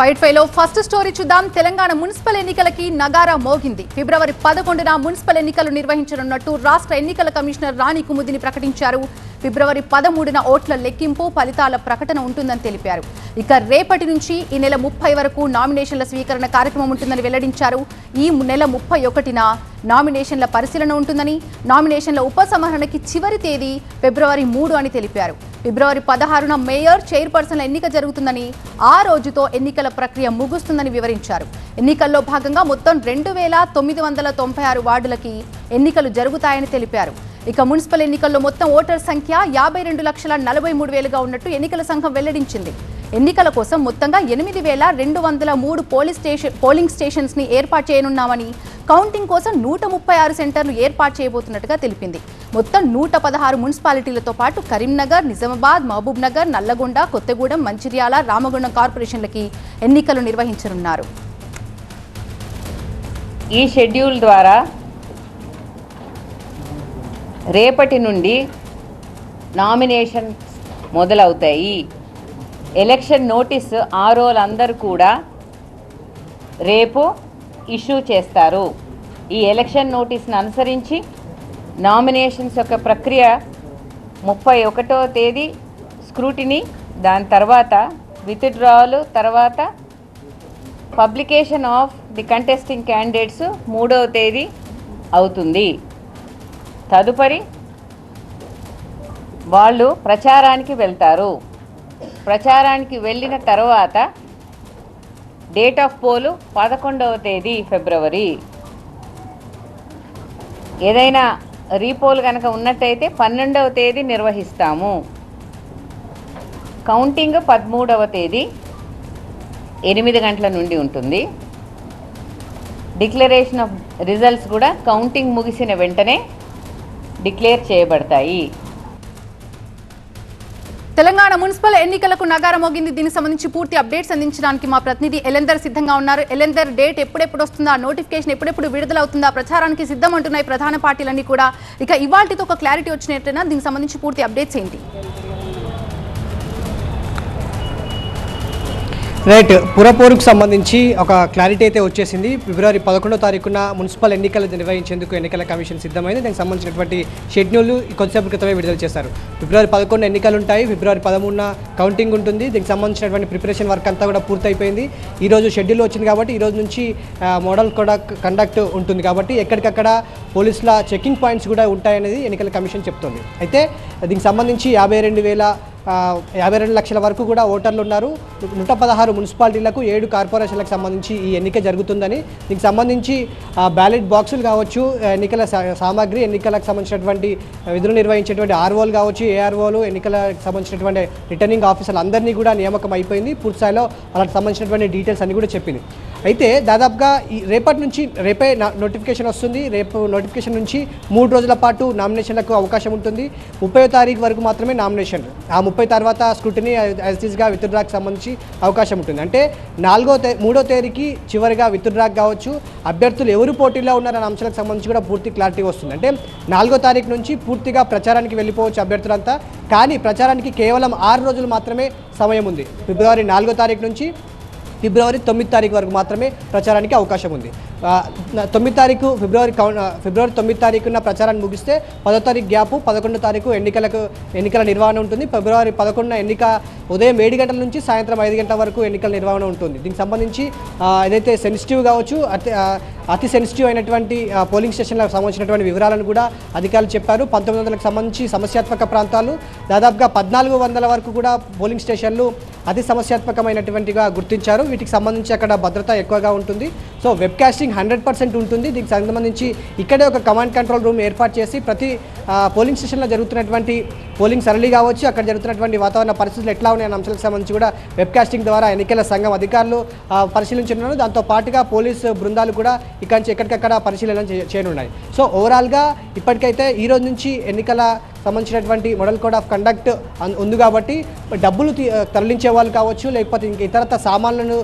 Fight ఫైలో first story చూద్దాం. Telangana municipal ఎన్నికలకి నగారా మోగింది. ఫిబ్రవరి 11న మున్సిపల్ ఎన్నికలు నిర్వహించనున్నట్టు రాష్ట్ర ఎన్నికల కమిషనర్ రాణి కుముదిని ప్రకటించారు. ఫిబ్రవరి 13న ఓట్ల లెక్కింపు, ఫలితాల ప్రకటన ఉంటుందని తెలిపారు. ఇక రేపటి నుంచి ఈ నెల 30 వరకు నామినేషన్ల స్వీకరణ కార్యక్రమం ఉంటుందని వెల్లడించారు. ఈ నెల 31న నామినేషన్ల పరిశీలన ఉంటుందని, నామినేషన్ల ఉపసంహరణకి చివరి తేదీ ఫిబ్రవరి 3 అని తెలిపారు. ఫిబ్రవరి 16న మేయర్, చైర్పర్సన్ల ఎన్నిక జరుగుతుందని, ఆ రోజుతో ఎన్నికల ప్రక్రియ ముగుస్తుందని వివరించారు. ఎన్నికల్లో భాగంగా మొత్తం 2996 వార్డులకి ఎన్నికలు జరుగుతాయని తెలిపారు. ఇక మున్సిపల్ ఎన్నికల్లో మొత్తం ఓటర్ సంఖ్య 52,43,000గా ఉన్నట్టు ఎన్నికల సంఘం వెల్లడించింది. ఎన్నికల కోసం మొత్తంగా 8,203 పోలింగ్ స్టేషన్స్ ని ఏర్పాటు చేయనున్నామని, కౌంటింగ్ కోసం 136 సెంటర్లు ఏర్పాటు చేయబోతున్నట్టుగా తెలిపింది. మొత్తం 116 మున్సిపాలిటీలతో పాటు కరీంనగర్, నిజామాబాద్, మహబూబ్ నగర్, నల్లగొండ, కొత్తగూడెం, మంచిర్యాల, రామగుండం కార్పొరేషన్లకి ఎన్నికలు నిర్వహించనున్నారు. ఈ షెడ్యూల్ ద్వారా రేపటి నుండి నామినేషన్స్ మొదలవుతాయి. ఎలక్షన్ నోటీసు ఆర్ఓలందరూ కూడా రేపు ఇష్యూ చేస్తారు. ఈ ఎలక్షన్ నోటీస్ను అనుసరించి నామినేషన్స్ యొక్క ప్రక్రియ 31వ తేదీ స్క్రూటినీ, దాని తర్వాత విత్డ్రావల్, తర్వాత publication of the contesting candidates 3వ తేదీ అవుతుంది. తదుపరి వాళ్ళు ప్రచారానికి వెళ్తారు. ప్రచారానికి వెళ్ళిన తర్వాత డేట్ ఆఫ్ పోలు 11వ తేదీ ఫిబ్రవరి. ఏదైనా రీపోల్ కనుక ఉన్నట్టయితే 12వ తేదీ నిర్వహిస్తాము. కౌంటింగ్ 13వ తేదీ 8 గంటల నుండి ఉంటుంది. డిక్లరేషన్ ఆఫ్ రిజల్ట్స్ కూడా కౌంటింగ్ ముగిసిన వెంటనే డిక్లేర్ చేయబడతాయి. తెలంగాణ మున్సిపల్ ఎన్నికలకు నగార మోగింది. దీనికి సంబంధించి పూర్తి అప్డేట్స్ అందించడానికి మా ప్రతినిధి ఎలెందర్ సిద్ధంగా ఉన్నారు. ఎలెందర్, డేట్ ఎప్పుడెప్పుడు వస్తుందా, నోటిఫికేషన్ ఎప్పుడెప్పుడు విడుదలవుతుందా, ప్రచారానికి సిద్ధం అంటున్నాయి ప్రధాన పార్టీలన్నీ కూడా. ఇక ఇవాల్టితో ఒక క్లారిటీ వచ్చినట్టేనా, దీనికి సంబంధించి పూర్తి అప్డేట్స్ ఏంటి? రైట్, పురపోరుకు సంబంధించి ఒక క్లారిటీ అయితే వచ్చేసింది. ఫిబ్రవరి 11వ తారీఖున మున్సిపల్ ఎన్నికలు నిర్వహించేందుకు ఎన్నికల కమిషన్ సిద్ధమైంది. దానికి సంబంధించినటువంటి షెడ్యూల్ కొద్దిసేపు క్రితమే విడుదల చేశారు. ఫిబ్రవరి 11న ఎన్నికలు ఉంటాయి, ఫిబ్రవరి 13న కౌంటింగ్ ఉంటుంది. దీనికి సంబంధించినటువంటి ప్రిపరేషన్ వర్క్ అంతా కూడా పూర్తయిపోయింది. ఈరోజు షెడ్యూల్ వచ్చింది కాబట్టి ఈరోజు నుంచి మోడల్ కూడా కండక్ట్ ఉంటుంది కాబట్టి ఎక్కడికక్కడ పోలీసుల చెకింగ్ పాయింట్స్ కూడా ఉంటాయనేది ఎన్నికల కమిషన్ చెప్తుంది. అయితే దీనికి సంబంధించి 52 లక్షల వరకు కూడా ఓటర్లు ఉన్నారు. 116 మున్సిపాలిటీలకు 7 కార్పొరేషన్లకు సంబంధించి ఈ ఎన్నిక జరుగుతుందని, దీనికి సంబంధించి బ్యాలెట్ బాక్సులు కావచ్చు, ఎన్నికల సామాగ్రి, ఎన్నికలకు సంబంధించినటువంటి విధులు నిర్వహించేటువంటి ఆర్ఓలు కావచ్చు, ఏఆర్ఓలు, ఎన్నికలకు సంబంధించినటువంటి రిటర్నింగ్ ఆఫీసర్లు అందరినీ కూడా నియామకం అయిపోయింది. పూర్తిస్థాయిలో వాళ్ళకి సంబంధించినటువంటి డీటెయిల్స్ అన్ని కూడా చెప్పింది. అయితే దాదాపుగా రేపే నోటిఫికేషన్ వస్తుంది. రేపు నోటిఫికేషన్ నుంచి 3 రోజుల పాటు నామినేషన్లకు అవకాశం ఉంటుంది. 30వ తారీఖు వరకు మాత్రమే నామినేషన్లు, ఆ 30 తర్వాత స్క్రూటినీ యాజ్టీస్గా విత్డ్రాకి సంబంధించి అవకాశం ఉంటుంది. అంటే 3వ తేదీకి చివరిగా విత్డ్రాక్ కావచ్చు, అభ్యర్థులు ఎవరు పోటీలో ఉన్నారనే అంశాలకు సంబంధించి కూడా పూర్తి క్లారిటీ వస్తుంది. అంటే 4వ తారీఖు నుంచి పూర్తిగా ప్రచారానికి వెళ్ళిపోవచ్చు అభ్యర్థులంతా. కానీ ప్రచారానికి కేవలం 6 రోజులు మాత్రమే సమయం ఉంది. ఫిబ్రవరి 4వ తారీఖు నుంచి ఫిబ్రవరి 9వ తారీఖు వరకు మాత్రమే ప్రచారానికి అవకాశం ఉంది. 9వ తారీఖు ఫిబ్రవరి 9వ తారీఖున ప్రచారాన్ని ముగిస్తే 10వ తారీఖు గ్యాపు, 11వ తారీఖు ఎన్నికల నిర్వహణ ఉంటుంది. ఫిబ్రవరి 11న ఎన్నిక ఉదయం 7 గంటల నుంచి సాయంత్రం 5 గంటల వరకు ఎన్నికల నిర్వహణ ఉంటుంది. దీనికి సంబంధించి ఏదైతే సెన్సిటివ్ కావచ్చు, అతి సెన్సిటివ్ అయినటువంటి పోలింగ్ స్టేషన్లకు సంబంధించినటువంటి వివరాలను కూడా అధికారులు చెప్పారు. 1900లకు సంబంధించి సమస్యాత్మక ప్రాంతాలు దాదాపుగా 1400 వరకు కూడా పోలింగ్ స్టేషన్లు అతి సమస్యాత్మకమైనటువంటిగా గుర్తించారు. వీటికి సంబంధించి అక్కడ భద్రత ఎక్కువగా ఉంటుంది. సో వెబ్ కాస్టింగ్ 100% ఉంటుంది. దీనికి సంబంధించి ఇక్కడే ఒక కమాండ్ కంట్రోల్ రూమ్ ఏర్పాటు చేసి ప్రతి పోలింగ్ స్టేషన్లో జరుగుతున్నటువంటి పోలింగ్ సరళి కావచ్చు, అక్కడ జరుగుతున్నటువంటి వాతావరణ పరిస్థితులు ఎట్లా ఉన్నాయన్న అంశాలకు సంబంధించి కూడా వెబ్ కాస్టింగ్ ద్వారా ఎన్నికల సంఘం అధికారులు పరిశీలించనున్నారు. దాంతో పాటుగా పోలీసు బృందాలు కూడా ఇక్కడి నుంచి ఎక్కడికక్కడ పరిశీలన చేయనున్నాయి. సో ఓవరాల్గా ఇప్పటికైతే ఈ రోజు నుంచి ఎన్నికల సంబంధించినటువంటి మోడల్ కోడ్ ఆఫ్ కండక్ట్ ఉంది కాబట్టి డబ్బులు తరలించే వాళ్ళు కావచ్చు, లేకపోతే ఇంక ఇతరత సామాన్లను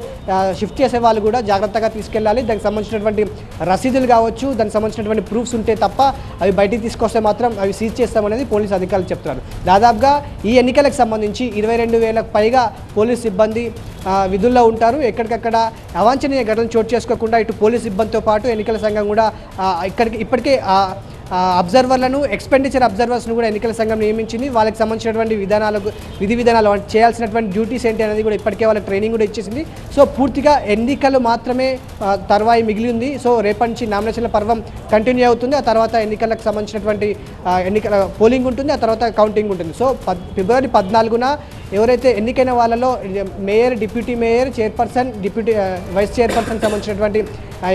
షిఫ్ట్ చేసే వాళ్ళు కూడా జాగ్రత్తగా తీసుకెళ్ళాలి. దానికి సంబంధించినటువంటి రసీదులు కావచ్చు, దానికి సంబంధించినటువంటి ప్రూఫ్స్ ఉంటే తప్ప అవి బయటికి తీసుకొస్తే మాత్రం అవి సీజ్ చేస్తామనేది పోలీసు అధికారులు చెప్తున్నారు. దాదాపుగా ఈ ఎన్నికలకు సంబంధించి 22,000కు పైగా పోలీస్ సిబ్బంది విధుల్లో ఉంటారు. ఎక్కడికక్కడ అవాంఛనీయ ఘటనలు చోటు చేసుకోకుండా ఇటు పోలీస్ సిబ్బందితో పాటు ఎన్నికల సంఘం కూడా ఇప్పటికే అబ్జర్వర్లను ఎక్స్పెండిచర్ అబ్జర్వర్స్ను కూడా ఎన్నికల సంఘం నియమించింది. వాళ్ళకి సంబంధించినటువంటి విధి విధానాలు చేయాల్సినటువంటి డ్యూటీస్ ఏంటి అనేది కూడా ఇప్పటికే వాళ్ళకి ట్రైనింగ్ కూడా ఇచ్చేసింది. సో పూర్తిగా ఎన్నికలు మాత్రమే తర్వాయి మిగిలి ఉంది. సో రేపటి నుంచి నామినేషన్ల పర్వం కంటిన్యూ అవుతుంది. ఆ తర్వాత ఎన్నికలకు సంబంధించినటువంటి ఎన్నికల పోలింగ్ ఉంటుంది, ఆ తర్వాత కౌంటింగ్ ఉంటుంది. సో ఫిబ్రవరి 14న ఎవరైతే ఎన్నికైన వాళ్ళలో mayor, deputy mayor, chairperson, deputy vice chairperson సంబంధించినటువంటి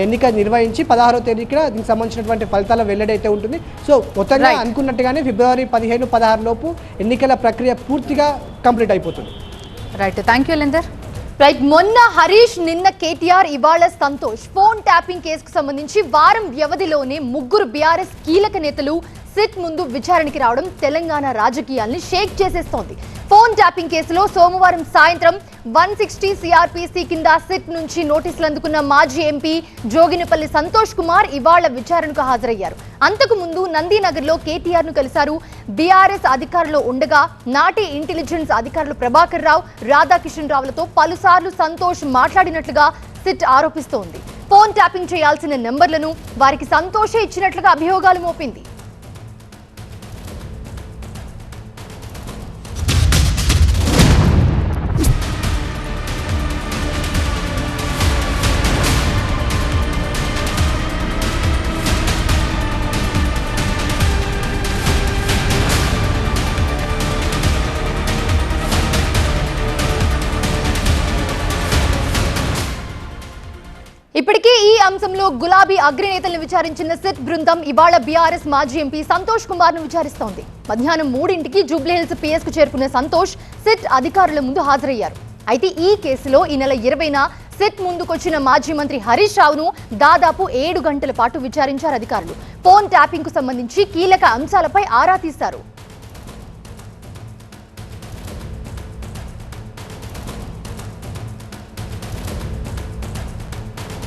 ఎన్నిక నిర్వహించి 16వ తేదీకి దీనికి సంబంధించినటువంటి ఫలితాల వెల్లడి అయితే ఉంటుంది. సో మొత్తంగా అనుకున్నట్టుగానే ఫిబ్రవరి 15, 16 లోపు ఎన్నికల ప్రక్రియ పూర్తిగా కంప్లీట్ అయిపోతుంది. రైట్, థ్యాంక్ యూ లెందర్. రైట్, మొన్న హరీష్, నిన్న కేటీఆర్, ఇవాళ సంతోష్ ఫోన్ ట్యాపింగ్ కేసుకు సంబంధించి వారం వ్యవధిలోనే 3 బీఆర్ఎస్ కీలక నేతలు సిట్ ముందు విచారణకి రావడం తెలంగాణ రాజకీయాల్ని షేక్ చేసేస్తోంది. ఫోన్ ట్యాపింగ్ కేసులో సోమవారం సాయంత్రం 160 సిఆర్పిసి కింద సిట్ నుంచి నోటీసులు అందుకున్న మాజీ ఎంపీ జోగినిపల్లి సంతోష్ కుమార్ ఇవాళ విచారణకు హాజరయ్యారు. అంతకు ముందు నందీనగర్లో కేటీఆర్ ను కలిశారు. బీఆర్ఎస్ అధికారులు ఉండగా నాటి ఇంటెలిజెన్స్ అధికారులు ప్రభాకర్ రావు, రాధాకిషన్ రావులతో పలుసార్లు సంతోష్ మాట్లాడినట్లుగా సిట్ ఆరోపిస్తోంది. ఫోన్ ట్యాపింగ్ చేయాల్సిన నెంబర్లను వారికి సంతోషే ఇచ్చినట్లుగా అభియోగాలు మోపింది. ఇప్పటికే ఈ అంశంలో గులాబీ అగ్రనేతలను విచారించిన సిట్ బృందం ఇవాళ బీఆర్ఎస్ మాజీ ఎంపీ సంతోష్ కుమార్ ను విచారిస్తోంది. మధ్యాహ్నం 3ంటికి జూబ్లీహిల్స్ పిఎస్ కు చేరుకున్న సంతోష్ సిట్ అధికారుల ముందు హాజరయ్యారు. అయితే ఈ కేసులో ఈ నెల 20న సిట్ ముందుకొచ్చిన మాజీ మంత్రి హరీష్ రావును దాదాపు 7 గంటల పాటు విచారించారు అధికారులు. ఫోన్ ట్యాపింగ్ కు సంబంధించి కీలక అంశాలపై ఆరా తీశారు.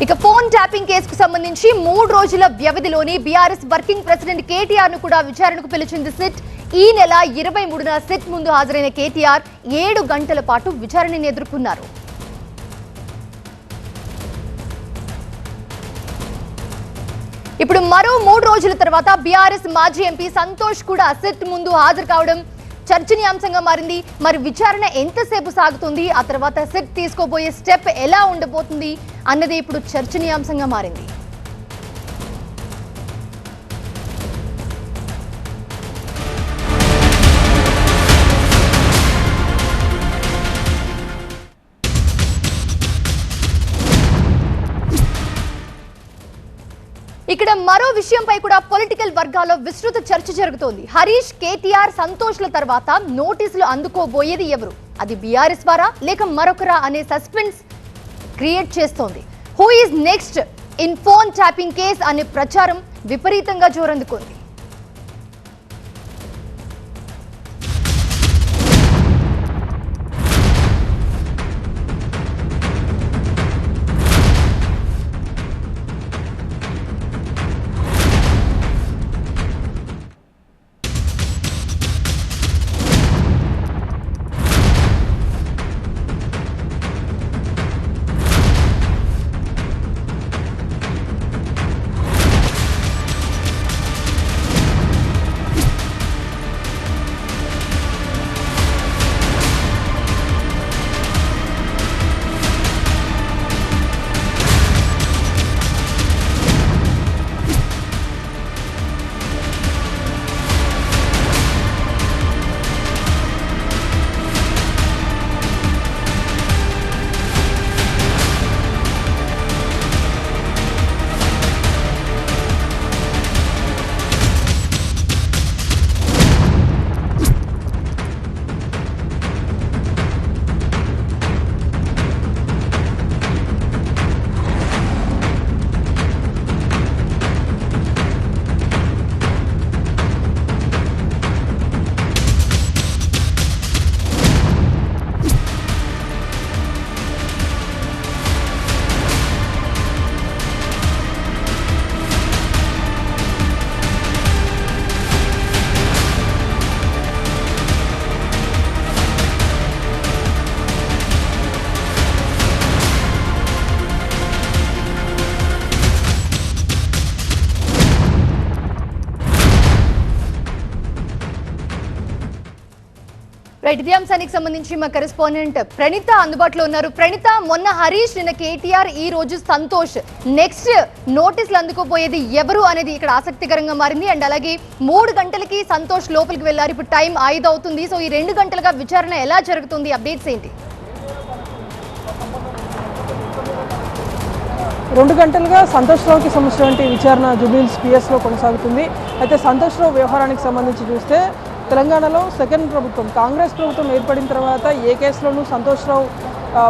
ఇక ఫోన్ ట్యాపింగ్ కేసుకు సంబంధించి 3 రోజుల వ్యవధిలోనే బీఆర్ఎస్ వర్కింగ్ ప్రెసిడెంట్ కేటీఆర్ ను కూడా విచారణకు పిలిచింది సిట్. ఈ నెల 23న సిట్ ముందు హాజరైన కేటీఆర్ 7 గంటల పాటు విచారణను ఎదుర్కొన్నారు. ఇప్పుడు మరో 3 రోజుల తర్వాత బీఆర్ఎస్ మాజీ ఎంపీ సంతోష్ కూడా సిట్ ముందు హాజరు కావడం చర్చనీయాంశంగా మారింది. మరి విచారణ ఎంతసేపు సాగుతుంది, ఆ తర్వాత సిట్ తీసుకోబోయే స్టెప్ ఎలా ఉండబోతుంది అన్నది ఇప్పుడు చర్చనీయాంశంగా మారింది. ఇక్కడ మరో విషయంపై కూడా పొలిటికల్ వర్గాల్లో విస్తృత చర్చ జరుగుతోంది. హరీష్, కేటీఆర్, సంతోష్ల తర్వాత నోటీసులు అందుకోబోయేది ఎవరు? అది బీఆర్ఎస్ వారా లేక మరొకరా అనే సస్పెన్స్ క్రియేట్ చేస్తోంది. Who is next in phone tapping case అనే ప్రచారం విపరీతంగా జోరందుకుంది. రైట్, ఇదే అంశానికి సంబంధించి మా కరెస్పాండెంట్ ప్రణీత అందుబాటులో ఉన్నారు. ప్రణీత, మొన్న హరీష్, నిన్న కేటీఆర్, ఈ రోజు సంతోష్, నెక్స్ట్ నోటీసులు అందుకోపోయేది ఎవరు అనేది ఇక్కడ ఆసక్తికరంగా మారింది. అండ్ అలాగే 3 గంటలకి సంతోష్ లోపలికి వెళ్లారు. ఇప్పుడు టైం 5 అవుతుంది. సో ఈ 2 గంటలుగా విచారణ ఎలా జరుగుతుంది? అప్డేట్స్ ఏంటి? 2 గంటలుగా సంతోష్ రావుకి సంబంధించినటువంటి విచారణ జూబ్లీహిల్స్ పిఎస్లో కొనసాగుతుంది. అయితే సంతోష్ రావు వ్యవహారానికి సంబంధించి చూస్తే తెలంగాణలో సెకండ్ ప్రభుత్వం, కాంగ్రెస్ ప్రభుత్వం ఏర్పడిన తర్వాత ఏ కేసులోనూ సంతోష్ రావు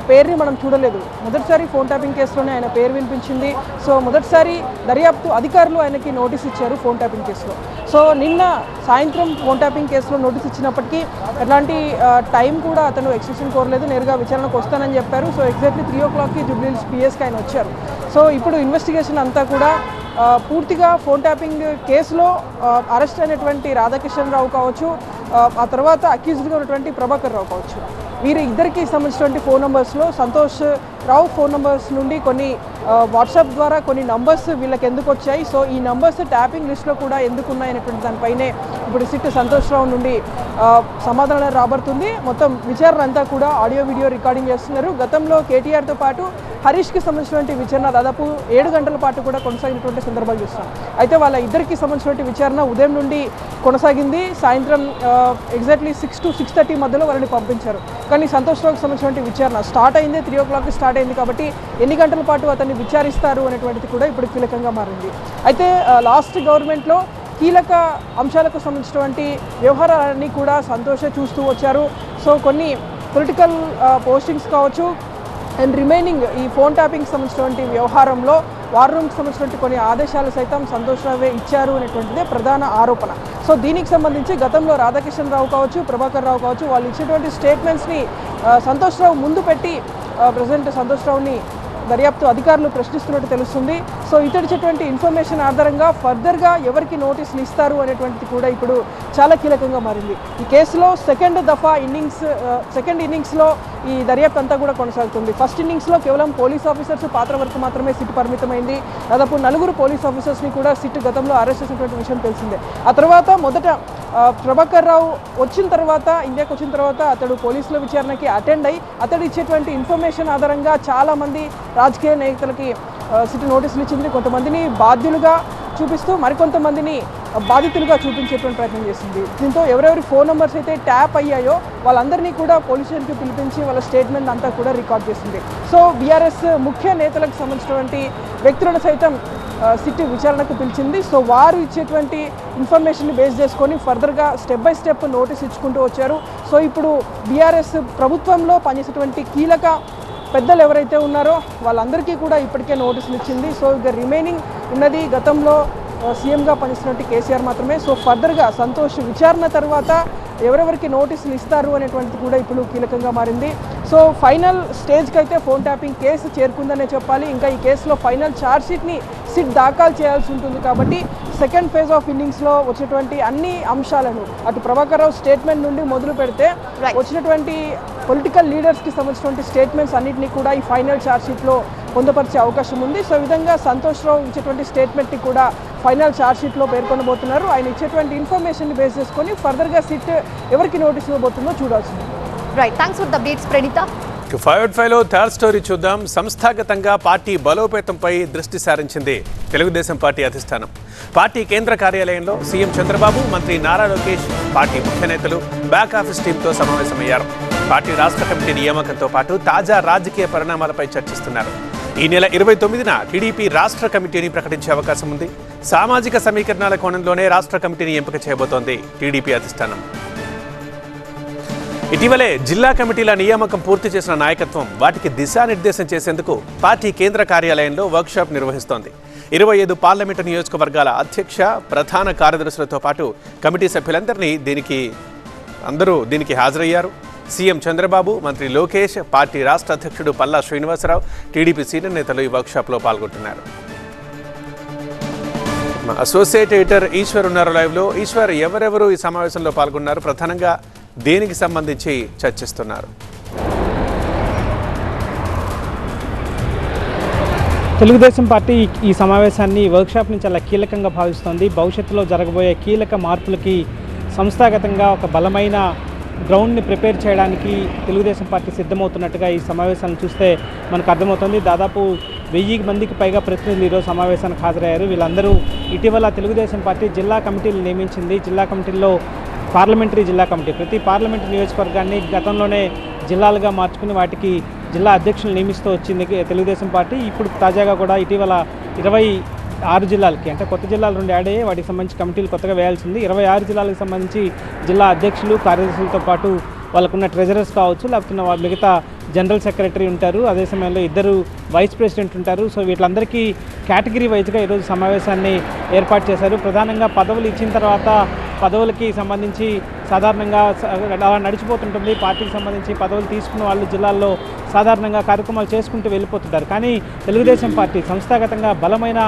పేరుని మనం చూడలేదు. మొదటిసారి ఫోన్ ట్యాపింగ్ కేసులోనే ఆయన పేరు వినిపించింది. సో మొదటిసారి దర్యాప్తు అధికారులు ఆయనకి నోటీస్ ఇచ్చారు ఫోన్ ట్యాపింగ్ కేసులో. సో నిన్న సాయంత్రం ఫోన్ ట్యాపింగ్ కేసులో నోటీస్ ఇచ్చినప్పటికీ ఎలాంటి టైం కూడా అతను ఎక్స్టెన్షన్ కోరలేదు. నేరుగా విచారణకు వస్తానని చెప్పారు. సో ఎగ్జాక్ట్లీ 3 o'clockకి జూబ్లీహిల్స్ పిఎస్కి ఆయన వచ్చారు. సో ఇప్పుడు ఇన్వెస్టిగేషన్ అంతా కూడా పూర్తిగా ఫోన్ ట్యాపింగ్ కేసులో అరెస్ట్ అయినటువంటి రాధాకిషన్ రావు కావచ్చు, ఆ తర్వాత అక్యూజ్డ్గా ఉన్నటువంటి ప్రభాకర్ రావు కావచ్చు, వీరి ఇద్దరికి సంబంధించినటువంటి ఫోన్ నంబర్స్లో సంతోష్ రావు ఫోన్ నంబర్స్ నుండి కొన్ని వాట్సాప్ ద్వారా కొన్ని నంబర్స్ వీళ్ళకి ఎందుకు వచ్చాయి, సో ఈ నంబర్స్ ట్యాపింగ్ లిస్ట్లో కూడా ఎందుకు ఉన్నాయనేటువంటి దానిపైనే ఇప్పుడు సిట్ సంతోష్ రావు నుండి సమాధానం రాబడుతుంది. మొత్తం విచారణ అంతా కూడా ఆడియో వీడియో రికార్డింగ్ చేస్తున్నారు. గతంలో కేటీఆర్తో పాటు హరీష్కి సంబంధించినటువంటి విచారణ దాదాపు 7 గంటల పాటు కూడా కొనసాగినటువంటి సందర్భాలు చూస్తాం. అయితే వాళ్ళ ఇద్దరికి సంబంధించినటువంటి విచారణ ఉదయం నుండి కొనసాగింది. సాయంత్రం ఎగ్జాక్ట్లీ 6 to 6:30 మధ్యలో వాళ్ళని పంపించారు. కానీ సంతోష్ రావుకి సంబంధించినటువంటి విచారణ స్టార్ట్ అయింది 3 o'clockకి స్టార్ట్ అయింది. కాబట్టి ఎన్ని గంటల పాటు అతన్ని విచారిస్తారు అనేటువంటిది కూడా ఇప్పుడు కీలకంగా మారింది. అయితే లాస్ట్ గవర్నమెంట్లో కీలక అంశాలకు సంబంధించినటువంటి వ్యవహారాలన్నీ కూడా సంతోషే చూస్తూ వచ్చారు. సో కొన్ని పొలిటికల్ పోస్టింగ్స్ కావచ్చు అండ్ రిమైనింగ్ ఈ ఫోన్ ట్యాపింగ్కి సంబంధించినటువంటి వ్యవహారంలో వార్ రూమ్కి సంబంధించినటువంటి కొన్ని ఆదేశాలు సైతం సంతోష్ రావే ఇచ్చారు అనేటువంటిదే ప్రధాన ఆరోపణ. సో దీనికి సంబంధించి గతంలో రాధాకిషన్ రావు కావచ్చు, ప్రభాకర్ రావు కావచ్చు, వాళ్ళు ఇచ్చేటువంటి స్టేట్మెంట్స్ని సంతోష్ రావు ముందు పెట్టి ప్రజెంట్ సంతోష్ రావుని దర్యాప్తు అధికారులు ప్రశ్నిస్తున్నట్టు తెలుస్తుంది. సో ఇతడిచేటువంటి ఇన్ఫర్మేషన్ ఆధారంగా ఫర్దర్గా ఎవరికి నోటీసులు ఇస్తారు అనేటువంటిది కూడా ఇప్పుడు చాలా కీలకంగా మారింది. ఈ కేసులో సెకండ్ ఇన్నింగ్స్లో ఈ దర్యాప్తు అంతా కూడా కొనసాగుతుంది. ఫస్ట్ ఇన్నింగ్స్లో కేవలం పోలీస్ ఆఫీసర్స్ పాత్ర వరకు మాత్రమే సిట్ పరిమితమైంది. దాదాపు 4 పోలీస్ ఆఫీసర్స్ని కూడా సిట్ గతంలో అరెస్ట్ చేసినటువంటి విషయం తెలిసిందే. ఆ తర్వాత మొదట ప్రభాకర్ రావు వచ్చిన తర్వాత, ఇండియాకి వచ్చిన తర్వాత అతడు పోలీసుల విచారణకి అటెండ్ అయ్యి అతడు ఇచ్చేటువంటి ఇన్ఫర్మేషన్ ఆధారంగా చాలామంది రాజకీయ నేతలకి సిట్ నోటీసులు ఇచ్చింది. కొంతమందిని బాధ్యులుగా చూపిస్తూ మరికొంతమందిని బాధితులుగా చూపించేటువంటి ప్రయత్నం చేసింది. దీంతో ఎవరెవరి ఫోన్ నెంబర్స్ అయితే ట్యాప్ అయ్యాయో వాళ్ళందరినీ కూడా పోలీస్ స్టేషన్కి పిలిపించి వాళ్ళ స్టేట్మెంట్ అంతా కూడా రికార్డ్ చేసింది. సో బీఆర్ఎస్ ముఖ్య నేతలకు సంబంధించినటువంటి వ్యక్తులను సైతం సిట్ విచారణకు పిలిచింది. సో వారు ఇచ్చేటువంటి ఇన్ఫర్మేషన్ని బేస్ చేసుకొని ఫర్దర్గా స్టెప్ బై స్టెప్ నోటీస్ ఇచ్చుకుంటూ వచ్చారు. సో ఇప్పుడు బీఆర్ఎస్ ప్రభుత్వంలో పనిచేసేటువంటి కీలక పెద్దలు ఎవరైతే ఉన్నారో వాళ్ళందరికీ కూడా ఇప్పటికే నోటీసులు ఇచ్చింది. సో ఇక రిమైనింగ్ ఉన్నది గతంలో సీఎంగా పనిచేసినట్టు కేసీఆర్ మాత్రమే. సో ఫర్దర్గా సంతోష్ విచారణ తర్వాత ఎవరెవరికి నోటీసులు ఇస్తారు అనేటువంటిది కూడా ఇప్పుడు కీలకంగా మారింది. సో ఫైనల్ స్టేజ్కి అయితే ఫోన్ ట్యాపింగ్ కేసు చేరుకుందనే చెప్పాలి. ఇంకా ఈ కేసులో ఫైనల్ ఛార్జ్షీట్ని సిట్ దాఖలు చేయాల్సి ఉంటుంది. కాబట్టి సెకండ్ ఫేజ్ ఆఫ్ ఇన్నింగ్స్లో వచ్చినటువంటి అన్ని అంశాలను అటు ప్రభాకర్ రావు స్టేట్మెంట్ నుండి మొదలు పెడితే వచ్చినటువంటి పొలిటికల్ లీడర్స్కి సంబంధించినటువంటి స్టేట్మెంట్స్ అన్నింటినీ కూడా ఈ ఫైనల్ ఛార్జ్షీట్లో పొందుపరిచే అవకాశం ఉంది. సో ఈ విధంగా సంతోష్ రావు ఇచ్చేటువంటి స్టేట్మెంట్ని కూడా ఫైనల్ ఛార్జ్షీట్లో పేర్కొనబోతున్నారు. ఆయన ఇచ్చేటువంటి ఇన్ఫర్మేషన్ని బేస్ చేసుకొని ఫర్దర్గా సిట్ ఎవరికి నోటీస్ ఇవ్వబోతుందో చూడాల్సింది. Right, thanks for the updates Praneetha. 5@5లో థర్డ్ స్టోరీ చూద్దాం. సంస్థాగతంగా పార్టీ బలోపేతంపై దృష్టి సారించింది తెలుగుదేశం పార్టీ అధిష్టానం. పార్టీ కేంద్ర కార్యాలయంలో సీఎం చంద్రబాబు, మంత్రి నారా లోకేష్, పార్టీ ముఖ్య నేతలు, బ్యాక్ ఆఫీస్ టీంతో సమావేశమయ్యారు. పార్టీ రాష్ట్ర కమిటీ నియామకంతో పాటు తాజా రాజకీయ పరిణామాలపై చర్చిస్తున్నారు. ఈ నెల 29న టీడీపీ రాష్ట్ర కమిటీని ప్రకటించే అవకాశం ఉంది. సామాజిక సమీకరణాల కోణంలోనే రాష్ట్ర కమిటీని ఎంపిక చేయబోతోంది టీడీపీ అధిష్టానం. ఇటీవలే జిల్లా కమిటీల నియామకం పూర్తి చేసిన నాయకత్వం వాటికి దిశానిర్దేశం చేసేందుకు పార్టీ కేంద్ర కార్యాలయంలో వర్క్షాప్ నిర్వహిస్తోంది. 25 పార్లమెంటు నియోజకవర్గాల అధ్యక్ష, ప్రధాన కార్యదర్శులతో పాటు కమిటీ సభ్యులందరినీ దీనికి హాజరయ్యారు. సీఎం చంద్రబాబు, మంత్రి లోకేష్, పార్టీ రాష్ట్ర అధ్యక్షుడు పల్లా శ్రీనివాసరావు, టీడీపీ సీనియర్ నేతలు ఈ వర్క్షాప్లో పాల్గొంటున్నారు. అసోసియేట్ ఎడిటర్ ఈశ్వర్ ఉన్నారు లైవ్లో. ఈశ్వర్, ఎవరెవరు ఈ సమావేశంలో పాల్గొన్నారు? ప్రధానంగా దేనికి సంబంధించి చర్చిస్తున్నారు? తెలుగుదేశం పార్టీ ఈ సమావేశాన్ని వర్క్షాప్ని చాలా కీలకంగా భావిస్తోంది. భవిష్యత్తులో జరగబోయే కీలక మార్పులకి సంస్థాగతంగా ఒక బలమైన గ్రౌండ్ని ప్రిపేర్ చేయడానికి తెలుగుదేశం పార్టీ సిద్ధమవుతున్నట్టుగా ఈ సమావేశాలను చూస్తే మనకు అర్థమవుతుంది. దాదాపు 1000 మందికి పైగా ప్రతినిధులు ఈరోజు సమావేశానికి హాజరయ్యారు. వీళ్ళందరూ ఇటీవల తెలుగుదేశం పార్టీ జిల్లా కమిటీలు నియమించింది. జిల్లా కమిటీల్లో పార్లమెంటరీ జిల్లా కమిటీ, ప్రతి పార్లమెంటరీ నియోజకవర్గాన్ని గతంలోనే జిల్లాలుగా మార్చుకుని వాటికి జిల్లా అధ్యక్షులు నియమిస్తూ వచ్చింది తెలుగుదేశం పార్టీ. ఇప్పుడు తాజాగా కూడా ఇటీవల 26 జిల్లాలకి, అంటే కొత్త జిల్లాలు 2 యాడ్ అయ్యాయి, వాటికి సంబంధించి కమిటీలు కొత్తగా వేయాల్సింది. 26 జిల్లాలకు సంబంధించి జిల్లా అధ్యక్షులు, కార్యదర్శులతో పాటు వాళ్ళకున్న ట్రెజరర్స్ కావచ్చు, లేకపోతే మిగతా జనరల్ సెక్రటరీ ఉంటారు, అదే సమయంలో 2 వైస్ ప్రెసిడెంట్ ఉంటారు. సో వీళ్ళందరికీ కేటగిరీ వైజ్గా ఈరోజు సమావేశాన్ని ఏర్పాటు చేశారు. ప్రధానంగా పదవులు ఇచ్చిన తర్వాత పదవులకి సంబంధించి సాధారణంగా అలా నడిచిపోతుంటుంది. పార్టీకి సంబంధించి పదవులు తీసుకున్న వాళ్ళు జిల్లాల్లో సాధారణంగా కార్యక్రమాలు చేసుకుంటూ వెళ్ళిపోతుంటారు. కానీ తెలుగుదేశం పార్టీ సంస్థాగతంగా బలమైన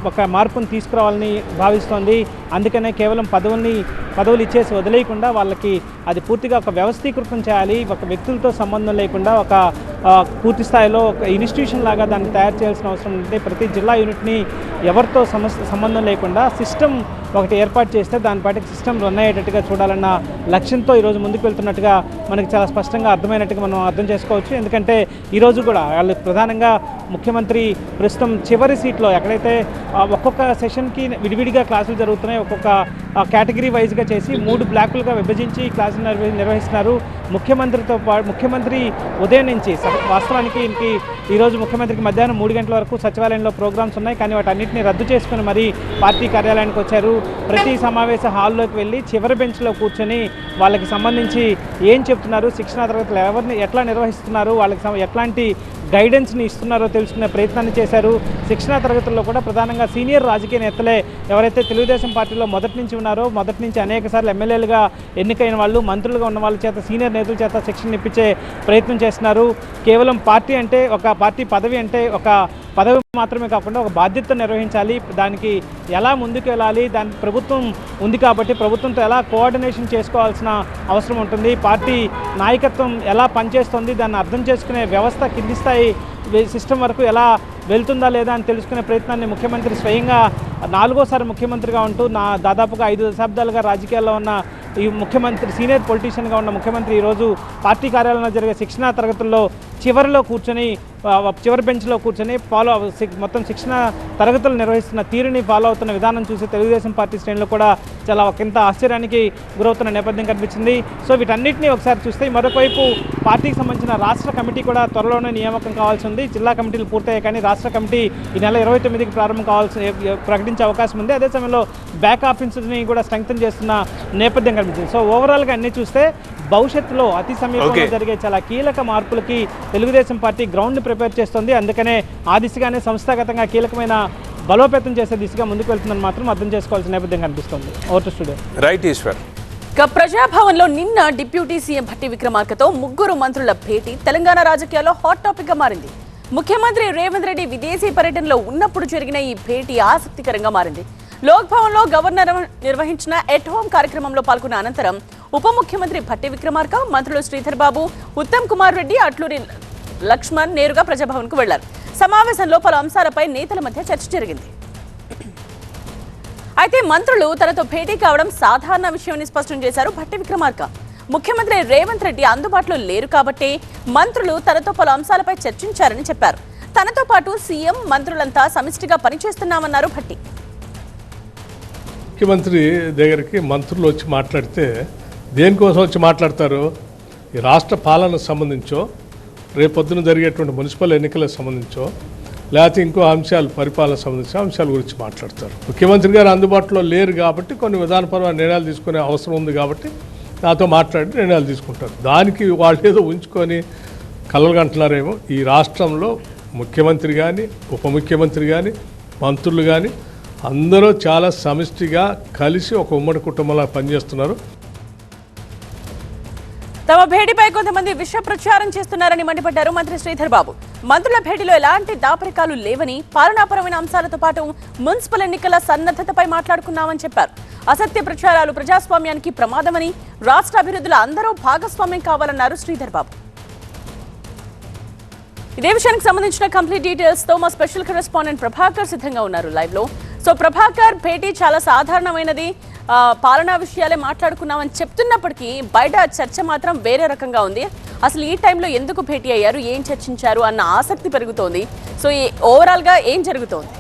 ఒక మార్పును తీసుకురావాలని భావిస్తోంది. అందుకనే కేవలం పదవులు ఇచ్చేసి వదిలేయకుండా వాళ్ళకి అది పూర్తిగా ఒక వ్యవస్థీకృతం చేయాలి. ఒక వ్యక్తులతో సంబంధం లేకుండా ఒక పూర్తి స్థాయిలో ఒక ఇన్స్టిట్యూషన్ లాగా దాన్ని తయారు చేయాల్సిన అవసరం ఉంది. ప్రతి జిల్లా యూనిట్ని ఎవరితో సంబంధం లేకుండా సిస్టమ్ ఒకటి ఏర్పాటు చేస్తే దాని పాటికి సిస్టమ్ రన్ అయ్యేటట్టుగా చూడాలన్న లక్ష్యంతో ఈరోజు ముందుకు వెళ్తున్నట్టుగా మనకి చాలా స్పష్టంగా అర్థమైనట్టుగా మనం అర్థం చేసుకోవచ్చు. ఎందుకంటే ఈరోజు కూడా వాళ్ళు ప్రధానంగా ముఖ్యమంత్రి ప్రస్తుతం చివరి సీట్లో ఎక్కడైతే ఒక్కొక్క సెషన్కి విడివిడిగా క్లాసులు జరుగుతున్నాయి, ఒక్కొక్క కేటగిరీ వైజ్గా చేసి 3 బ్లాకులుగా విభజించి క్లాసులు నిర్వహిస్తున్నారు. ముఖ్యమంత్రి ఉదయం నుంచి వాస్తవానికి ఈరోజు ముఖ్యమంత్రికి మధ్యాహ్నం 3 గంటల వరకు సచివాలయంలో ప్రోగ్రామ్స్ ఉన్నాయి. కానీ వాటన్నిటిని రద్దు చేసుకుని మరీ పార్టీ కార్యాలయానికి వచ్చారు. ప్రతి సమావేశ హాల్లోకి వెళ్ళి చివరి బెంచ్లో కూర్చొని వాళ్ళకి సంబంధించి ఏం చెప్తున్నారు, శిక్షణా తరగతులు ఎవరిని ఎట్లా నిర్వహిస్తున్నారు, వాళ్ళకి ఎట్లాంటి గైడెన్స్ని ఇస్తున్నారో తెలుసుకునే ప్రయత్నాన్ని చేశారు. శిక్షణా తరగతుల్లో కూడా ప్రధానంగా సీనియర్ రాజకీయ నేతలే ఎవరైతే తెలుగుదేశం పార్టీలో మొదటి నుంచి ఉన్నారో, మొదటి నుంచి అనేకసార్లు ఎమ్మెల్యేలుగా ఎన్నికైన వాళ్ళు, మంత్రులుగా ఉన్న వాళ్ళ చేత, సీనియర్ నేతల చేత శిక్షణ ఇప్పించే ప్రయత్నం చేస్తున్నారు. కేవలం పార్టీ అంటే ఒక పార్టీ పదవి అంటే ఒక పదవి మాత్రమే కాకుండా ఒక బాధ్యత నిర్వహించాలి. దానికి ఎలా ముందుకు వెళ్ళాలి, దానికి ప్రభుత్వం ఉంది కాబట్టి ప్రభుత్వంతో ఎలా కోఆర్డినేషన్ చేసుకోవాల్సిన అవసరం ఉంటుంది. పార్టీ నాయకత్వం ఎలా పనిచేస్తుంది, దాన్ని అర్థం చేసుకునే వ్యవస్థ కింది స్థాయి సిస్టమ్ వరకు ఎలా వెళ్తుందా లేదా అని తెలుసుకునే ప్రయత్నాన్ని ముఖ్యమంత్రి స్వయంగా 4వ ముఖ్యమంత్రిగా ఉంటూ దాదాపుగా 5 దశాబ్దాలుగా రాజకీయాల్లో ఉన్న ఈ ముఖ్యమంత్రి, సీనియర్ పొలిటీషియన్గా ఉన్న ముఖ్యమంత్రి ఈరోజు పార్టీ కార్యాలయంలో జరిగే శిక్షణా తరగతుల్లో చివరి బెంచ్లో కూర్చొని మొత్తం శిక్షణ తరగతులు నిర్వహిస్తున్న తీరుని ఫాలో అవుతున్న విధానం చూసి తెలుగుదేశం పార్టీ శ్రేణులు కూడా చాలా ఒకంత ఆశ్చర్యానికి గురవుతున్న నేపథ్యం కనిపించింది. సో వీటన్నిటిని ఒకసారి చూస్తే మరొకవైపు పార్టీకి సంబంధించిన రాష్ట్ర కమిటీ కూడా త్వరలోనే నియామకం కావాల్సి ఉంది. జిల్లా కమిటీలు పూర్తయ్యాయి, కానీ రాష్ట్ర కమిటీ ఈ నెల 29కి ప్రారంభం ప్రకటించే అవకాశం ఉంది. అదే సమయంలో బ్యాక్ ఆఫీసర్ని కూడా స్ట్రెంగ్తన్ చేస్తున్న నేపథ్యం కనిపించింది. సో ఓవరాల్గా అన్ని చూస్తే భవిష్యత్తులో అతి సమీపంలో జరిగే చాలా కీలక మార్పులకి తెలుగుదేశం పార్టీ గ్రౌండ్ని ప్రిపేర్ చేస్తుంది. అందుకనే ఆ దిశగానే సంస్థాగతంగా కీలకమైన బలోపేతం చేసే దిశగా ముందుకు వెళ్తుందని మాత్రం అర్థం చేసుకోవాల్సిన నేపథ్యం కనిపిస్తుంది. Over to studio. Right Eshwar. ప్రజాభవన్లో నిన్న డిప్యూటీ సీఎం భట్టి విక్రమార్కతో 3 మంత్రుల భేటీ తెలంగాణ రాజకీయాల్లో హాట్ టాపిక్ గా మారింది. ముఖ్యమంత్రి రేవంత్ రెడ్డి విదేశీ పర్యటనలో ఉన్నప్పుడు జరిగిన ఈ భేటీ ఆసక్తికరంగా మారింది. లోక్ భవన్ లో గవర్నర్ నిర్వహించిన ఎట్ హోమ్ కార్యక్రమంలో పాల్గొన్న అనంతరం ఉప ముఖ్యమంత్రి భట్టి విక్రమార్క, మంత్రులు శ్రీధర్ బాబు, ఉత్తమ్ కుమార్ రెడ్డి, అట్లూరి లక్ష్మణ్ నేరుగా ప్రజాభవన్ కు వెళ్లారు. సమావేశంలో పలు అంశాలపై నేతల మధ్య చర్చ జరిగింది. అయితే మంత్రులు తనతో భేటీ కావడం సాధారణ విషయమని స్పష్టం చేశారు భట్టి విక్రమార్క. ముఖ్యమంత్రి రేవంత్ రెడ్డి అందుబాటులో లేరు కాబట్టి మంత్రులు తనతో పలు అంశాలపై చర్చించారని చెప్పారు. తనతో పాటు సీఎం, మంత్రులంతా సమిష్టిగా పనిచేస్తున్నామన్నారు భట్టి. ముఖ్యమంత్రి దగ్గరికి మంత్రులు వచ్చి మాట్లాడితే దేనికోసం వచ్చి మాట్లాడతారు? ఈ రాష్ట్ర పాలనకు సంబంధించో, రేపొద్దున జరిగేటువంటి మున్సిపల్ ఎన్నికలకు సంబంధించో, లేకపోతే ఇంకో అంశాలు, పరిపాలనకు సంబంధించిన అంశాల గురించి మాట్లాడతారు. ముఖ్యమంత్రి గారు అందుబాటులో లేరు కాబట్టి కొన్ని విధానపరమైన నిర్ణయాలు తీసుకునే అవసరం ఉంది కాబట్టి నాతో మాట్లాడి నిర్ణయాలు తీసుకుంటారు. దానికి వాళ్ళు ఏదో ఉంచుకొని కలలుగంటున్నారేమో. ఈ రాష్ట్రంలో ముఖ్యమంత్రి కానీ, ఉప ముఖ్యమంత్రి కానీ, మంత్రులు కానీ అందరూ చాలా సమిష్టిగా కలిసి ఒక ఉమ్మడి కుటుంబంలా పనిచేస్తున్నారు. తమ భేటీపై కొంతమంది విష ప్రచారం చేస్తున్నారని మండిపడ్డారు మంత్రి శ్రీధర్ బాబు. మంత్రుల భేటీలో ఎలాంటి దాపరికాలు లేవని, పాలనాపరమైన అంశాలతో పాటు మున్సిపల్ ఎన్నికల సన్నద్ధతపై మాట్లాడుకున్నామని చెప్పారు. అసత్య ప్రచారాలు ప్రజాస్వామ్యానికి ప్రమాదమని, రాష్ట్ర అభివృద్ధిలో అందరూ భాగస్వామ్యం కావాలన్నారు శ్రీధర్ బాబు. ఇదే విషయానికి సంబంధించిన కంప్లీట్ డీటెయిల్స్ తో మా స్పెషల్ కరెస్పాండెంట్ ప్రభాకర్ సిద్ధంగా ఉన్నారు లైవ్ లో. సో ప్రభాకర్, భేటీ చాలా సాధారణమైనది, పాలనా విషయాలే మాట్లాడుకున్నామని చెప్తున్నప్పటికీ బయట చర్చ మాత్రం వేరే రకంగా ఉంది. అసలు ఈ టైంలో ఎందుకు భేటీ అయ్యారు, ఏం చర్చించారు అన్న ఆసక్తి పెరుగుతోంది. సో ఓవరాల్ గా ఏం జరుగుతోంది?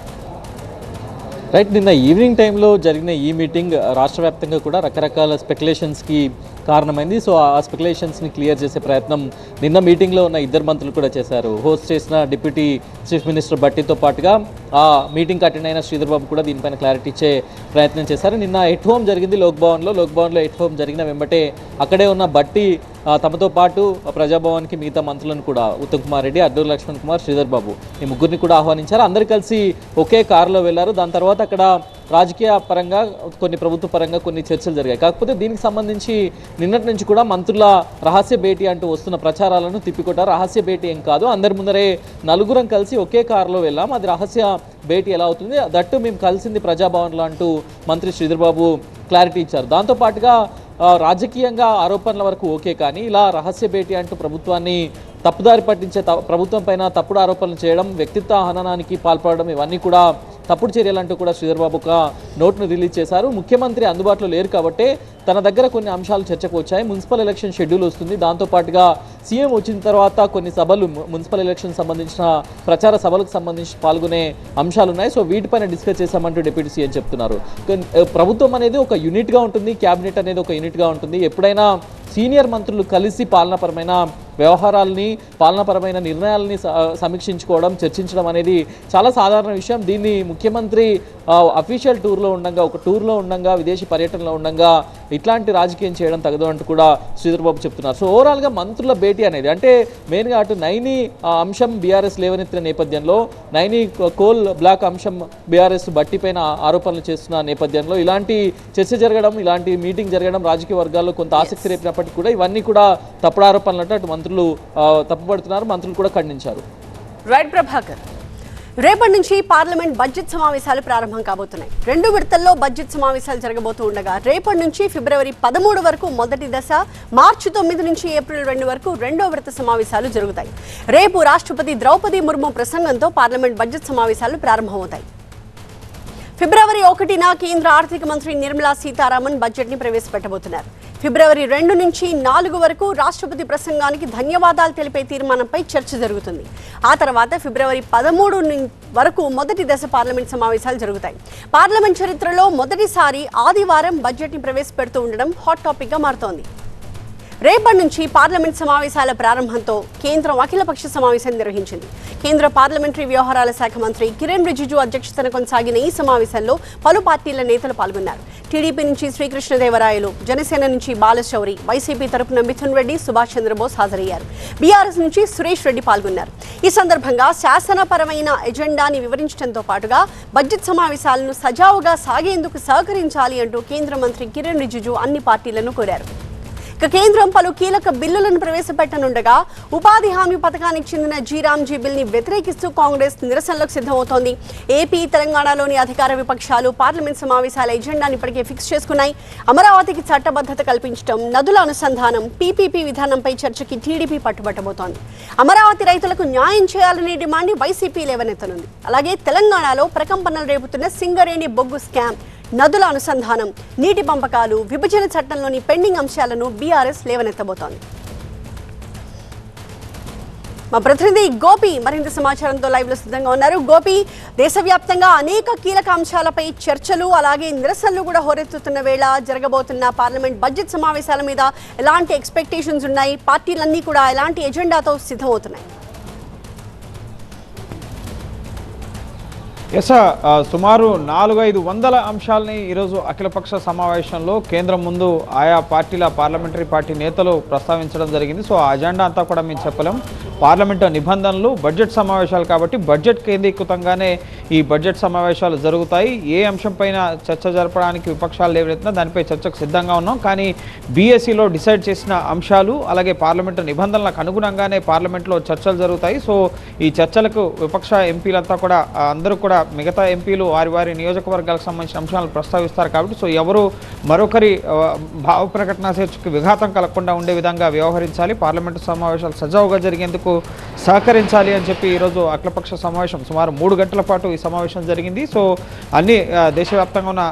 రైట్, నిన్న ఈవినింగ్ టైంలో జరిగిన ఈ మీటింగ్ రాష్ట్ర వ్యాప్తంగా కూడా రకరకాల స్పెక్యులేషన్స్కి కారణమైంది. సో ఆ స్పెక్యులేషన్స్ని క్లియర్ చేసే ప్రయత్నం నిన్న మీటింగ్లో ఉన్న ఇద్దరు మంత్రులు కూడా చేశారు. హోస్ట్ చేసిన డిప్యూటీ చీఫ్ మినిస్టర్ భట్టితో పాటుగా ఆ మీటింగ్కి అటెండ్ అయిన శ్రీధర్ బాబు కూడా దీనిపైన క్లారిటీ ఇచ్చే ప్రయత్నం చేశారు. నిన్న ఎట్ హోమ్ జరిగింది లోక్ భవన్లో ఎట్ హోమ్ జరిగిన వెంబటే అక్కడే ఉన్న భట్టి తమతో పాటు ప్రజాభవన్కి మిగతా మంత్రులను కూడా ఉత్తమ్ కుమార్ రెడ్డి, అడ్డూరు లక్ష్మణ్ కుమార్, శ్రీధర్ బాబు ఈ ముగ్గురిని కూడా ఆహ్వానించారు. అందరు కలిసి ఒకే కారులో వెళ్లారు. దాని తర్వాత అక్కడ రాజకీయ పరంగా కొన్ని ప్రభుత్వ పరంగా కొన్ని చర్చలు జరిగాయి. కాకపోతే దీనికి సంబంధించి నిన్నటి నుంచి కూడా మంత్రుల రహస్య భేటీ అంటూ వస్తున్న ప్రచారాలను తిప్పికొట్టారు. రహస్య భేటీ ఏం కాదు, అందరి ముందరే నలుగురం కలిసి ఒకే కారులో వెళ్ళాం, అది రహస్య భేటీ ఎలా అవుతుంది, దట్టు మేము కలిసింది ప్రజాభవన్లో అంటూ మంత్రి శ్రీధర్ బాబు క్లారిటీ ఇచ్చారు. దాంతోపాటుగా రాజకీయంగా ఆరోపణల వరకు ఓకే, కానీ ఇలా రహస్య భేటీ అంటూ ప్రభుత్వాన్ని తప్పుదారి పట్టించే ప్రభుత్వం పైన తప్పుడు ఆరోపణలు చేయడం, వ్యక్తిత్వ హననానికి పాల్పడడం, ఇవన్నీ కూడా తప్పుడు చర్యలంటూ కూడా శ్రీధర్ బాబు ఒక నోట్ను రిలీజ్ చేశారు. ముఖ్యమంత్రి అందుబాటులో లేరు కాబట్టి తన దగ్గర కొన్ని అంశాలు చర్చకు వచ్చాయి. మున్సిపల్ ఎలక్షన్ షెడ్యూల్ వస్తుంది, దాంతోపాటుగా సీఎం వచ్చిన తర్వాత కొన్ని సభలు, మున్సిపల్ ఎలక్షన్ సంబంధించిన ప్రచార సభలకు సంబంధించి పాల్గొనే అంశాలు ఉన్నాయి. సో వీటిపైన డిస్కస్ చేశామంటూ డిప్యూటీ సీఎం చెప్తున్నారు. ప్రభుత్వం అనేది ఒక యూనిట్గా ఉంటుంది, క్యాబినెట్ అనేది ఒక యూనిట్గా ఉంటుంది. ఎప్పుడైనా సీనియర్ మంత్రులు కలిసి పాలనాపరమైన వ్యవహారాలని, పాలనాపరమైన నిర్ణయాలని సమీక్షించుకోవడం, చర్చించడం అనేది చాలా సాధారణ విషయం. దీన్ని ముఖ్యమంత్రి అఫీషియల్ టూర్లో ఉండగా విదేశీ పర్యటనలో ఉండగా ఇట్లాంటి రాజకీయం చేయడం తగదు అంటూ కూడా శ్రీధర్ బాబు చెప్తున్నారు. సో ఓవరాల్గా మంత్రుల భేటీ అనేది అంటే మెయిన్గా అటు నైని అంశం బీఆర్ఎస్ లేవనెత్తిన నేపథ్యంలో, నైని కోల్ బ్లాక్ అంశం బీఆర్ఎస్ బట్టిపైన ఆరోపణలు చేస్తున్న నేపథ్యంలో ఇలాంటి చర్చ జరగడం, ఇలాంటి మీటింగ్ జరగడం రాజకీయ వర్గాల్లో కొంత ఆసక్తి రేపినప్పటికీ కూడా ఇవన్నీ కూడా తప్పుడు ఆరోపణలు అంటే అటు మంత్రులు తప్పుపడుతున్నారు, మంత్రులు కూడా ఖండించారు. రైట్ ప్రభాకర్, రేపటి నుంచి పార్లమెంట్ బడ్జెట్ సమావేశాలు ప్రారంభం కాబోతున్నాయి. 2 విడతల్లో బడ్జెట్ సమావేశాలు జరగబోతూ ఉండగా రేపటి నుంచి ఫిబ్రవరి 13 వరకు మొదటి దశ, మార్చి 9 నుంచి ఏప్రిల్ 2 వరకు రెండో విడత సమావేశాలు జరుగుతాయి. రేపు రాష్ట్రపతి ద్రౌపది ముర్ము ప్రసంగంతో పార్లమెంట్ బడ్జెట్ సమావేశాలు ప్రారంభమవుతాయి. ఫిబ్రవరి 1న కేంద్ర ఆర్థిక మంత్రి నిర్మలా సీతారామన్ బడ్జెట్ ని ప్రవేశపెట్టబోతున్నారు. ఫిబ్రవరి 2 నుంచి 4 వరకు రాష్ట్రపతి ప్రసంగానికి ధన్యవాదాలు తెలిపే తీర్మానంపై చర్చ జరుగుతుంది. ఆ తర్వాత ఫిబ్రవరి 13 వరకు మొదటి దశ పార్లమెంట్ సమావేశాలు జరుగుతాయి. పార్లమెంట్ చరిత్రలో మొదటిసారి ఆదివారం బడ్జెట్ ని ప్రవేశపెడుతూ ఉండడం హాట్ టాపిక్ గా మారుతోంది. రేపటి నుంచి పార్లమెంట్ సమావేశాల ప్రారంభంతో కేంద్రం అఖిలపక్ష సమావేశం నిర్వహించింది. కేంద్ర పార్లమెంటరీ వ్యవహారాల శాఖ మంత్రి కిరణ్ రిజిజు అధ్యక్షతన కొనసాగిన ఈ సమావేశంలో పలు పార్టీల నేతలు పాల్గొన్నారు. టీడీపీ నుంచి శ్రీకృష్ణదేవరాయలు, జనసేన నుంచి బాలశౌరి, వైసీపీ తరపున మిథున్ రెడ్డి, సుభాష్ చంద్రబోస్ హాజరయ్యారు. బీఆర్ఎస్ నుంచి సురేష్ రెడ్డి పాల్గొన్నారు. ఈ సందర్భంగా శాసనపరమైన ఎజెండాని వివరించడంతో పాటుగా బడ్జెట్ సమావేశాలను సజావుగా సాగేందుకు సహకరించాలి అంటూ కేంద్ర మంత్రి కిరణ్ రిజిజు అన్ని పార్టీలను కోరారు. ఇక కేంద్రం పలు కీలక బిల్లులను ప్రవేశపెట్టనుండగా ఉపాధి హామీ పథకానికి చెందిన జీరామ్జీ బిల్ ని వ్యతిరేకిస్తూ కాంగ్రెస్ నిరసనలకు సిద్ధమవుతోంది. ఏపీ, తెలంగాణలోని అధికార విపక్షాలు పార్లమెంట్ సమావేశాల ఎజెండాను ఇప్పటికే ఫిక్స్ చేసుకున్నాయి. అమరావతికి చట్టబద్ధత కల్పించడం, నదుల అనుసంధానం, పీపీపీ విధానంపై చర్చకి టీడీపీ పట్టుబట్టబోతోంది. అమరావతి రైతులకు న్యాయం చేయాలనే డిమాండ్ వైసీపీ లేవనెత్తనుంది. అలాగే తెలంగాణలో ప్రకంపనలు రేపుతున్న సింగరేణి బొగ్గు స్కామ్, నదుల అనుసంధానం, నీటి పంపకాలు, విభజన చట్టంలోని పెండింగ్ అంశాలను బీఆర్ఎస్ లేవనెత్తబోతోంది. మా ప్రతినిధి గోపి మరింత సమాచారంతో లైవ్ లో సిద్ధంగా ఉన్నారు. గోపి, దేశవ్యాప్తంగా అనేక కీలక అంశాలపై చర్చలు అలాగే నిరసనలు కూడా హోరెత్తుతున్న వేళ జరగబోతున్న పార్లమెంట్ బడ్జెట్ సమావేశాల మీద ఎలాంటి ఎక్స్పెక్టేషన్స్ ఉన్నాయి? పార్టీలన్నీ కూడా ఎలాంటి ఎజెండాతో సిద్ధమవుతున్నాయి? సుమారు 400-500 అంశాలని ఈరోజు అఖిలపక్ష సమావేశంలో కేంద్రం ముందు ఆయా పార్టీల పార్లమెంటరీ పార్టీ నేతలు ప్రస్తావించడం జరిగింది. సో ఆ అజెండా అంతా కూడా మేము చెప్పలేం. పార్లమెంటు నిబంధనలు, బడ్జెట్ సమావేశాలు కాబట్టి బడ్జెట్ కేంద్రీకృతంగానే ఈ బడ్జెట్ సమావేశాలు జరుగుతాయి. ఏ అంశం పైన చర్చ జరపడానికి విపక్షాలు లేవనెత్తినా దానిపై చర్చకు సిద్ధంగా ఉన్నాం. కానీ బీఎస్సీలో డిసైడ్ చేసిన అంశాలు అలాగే పార్లమెంటు నిబంధనలకు అనుగుణంగానే పార్లమెంట్లో చర్చలు జరుగుతాయి. సో ఈ చర్చలకు విపక్ష ఎంపీలంతా కూడా అందరూ కూడా మిగతా ఎంపీలు వారి నియోజకవర్గాలకు సంబంధించిన అంశాలను ప్రస్తావిస్తారు కాబట్టి సో ఎవరు మరొకరి భావ ప్రకటన చర్చకు విఘాతం కలగకుండా ఉండే విధంగా వ్యవహరించాలి. పార్లమెంటు సమావేశాలు సజావుగా జరిగేందుకు సహకరించాలి అని చెప్పి ఈరోజు అఖిలపక్ష సమావేశం సుమారు 3 గంటల పాటు ఈ సమావేశం జరిగింది. సో అన్ని దేశవ్యాప్తంగా ఉన్న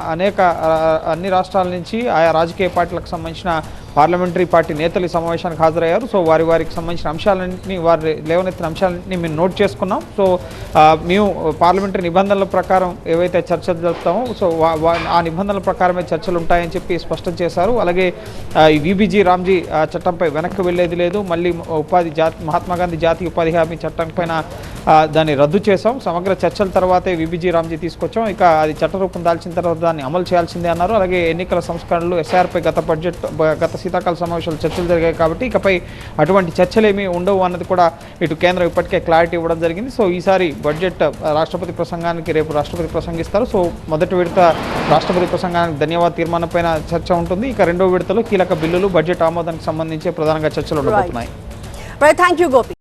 అన్ని రాష్ట్రాల నుంచి ఆయా రాజకీయ పార్టీలకు సంబంధించిన పార్లమెంటరీ పార్టీ నేతలు ఈ సమావేశానికి హాజరయ్యారు. సో వారికి సంబంధించిన అంశాలన్నింటినీ వారు లేవనెత్తిన అంశాలన్నింటినీ మేము నోట్ చేసుకున్నాం. సో మేము పార్లమెంటరీ నిబంధనల ప్రకారం ఏవైతే చర్చలు జరుపుతామో సో ఆ నిబంధనల ప్రకారమే చర్చలు ఉంటాయని చెప్పి స్పష్టం చేశారు. అలాగే ఈ విబిజీ రామ్జీ చట్టంపై వెనక్కి వెళ్ళేది లేదు. మళ్ళీ మహాత్మా గాంధీ జాతీయ ఉపాధి హామీ చట్టం పైన దాన్ని రద్దు చేసాం. సమగ్ర చర్చల తర్వాతే విబిజీ రామ్జీ తీసుకొచ్చాం. ఇక అది చట్టరూపం దాల్చిన తర్వాత దాన్ని అమలు చేయాల్సిందే అన్నారు. అలాగే ఎన్నికల సంస్కరణలు ఎస్ఆర్పై గత శీతాకాల సమావేశాలు చర్చలు జరిగాయి కాబట్టి ఇకపై అటువంటి చర్చలేమీ ఉండవు అన్నది కూడా ఇటు కేంద్రం ఇప్పటికే క్లారిటీ ఇవ్వడం జరిగింది. సో ఈసారి బడ్జెట్ రాష్ట్రపతి ప్రసంగానికి రేపు రాష్ట్రపతి ప్రసంగిస్తారు. సో మొదటి విడత రాష్ట్రపతి ప్రసంగానికి ధన్యవాద తీర్మానం పైన చర్చ ఉంటుంది. ఇక రెండో విడతలో కీలక బిల్లులు బడ్జెట్ ఆమోదానికి సంబంధించి ప్రధానంగా చర్చలు ఉండబోతున్నాయి. Thank you Gopi.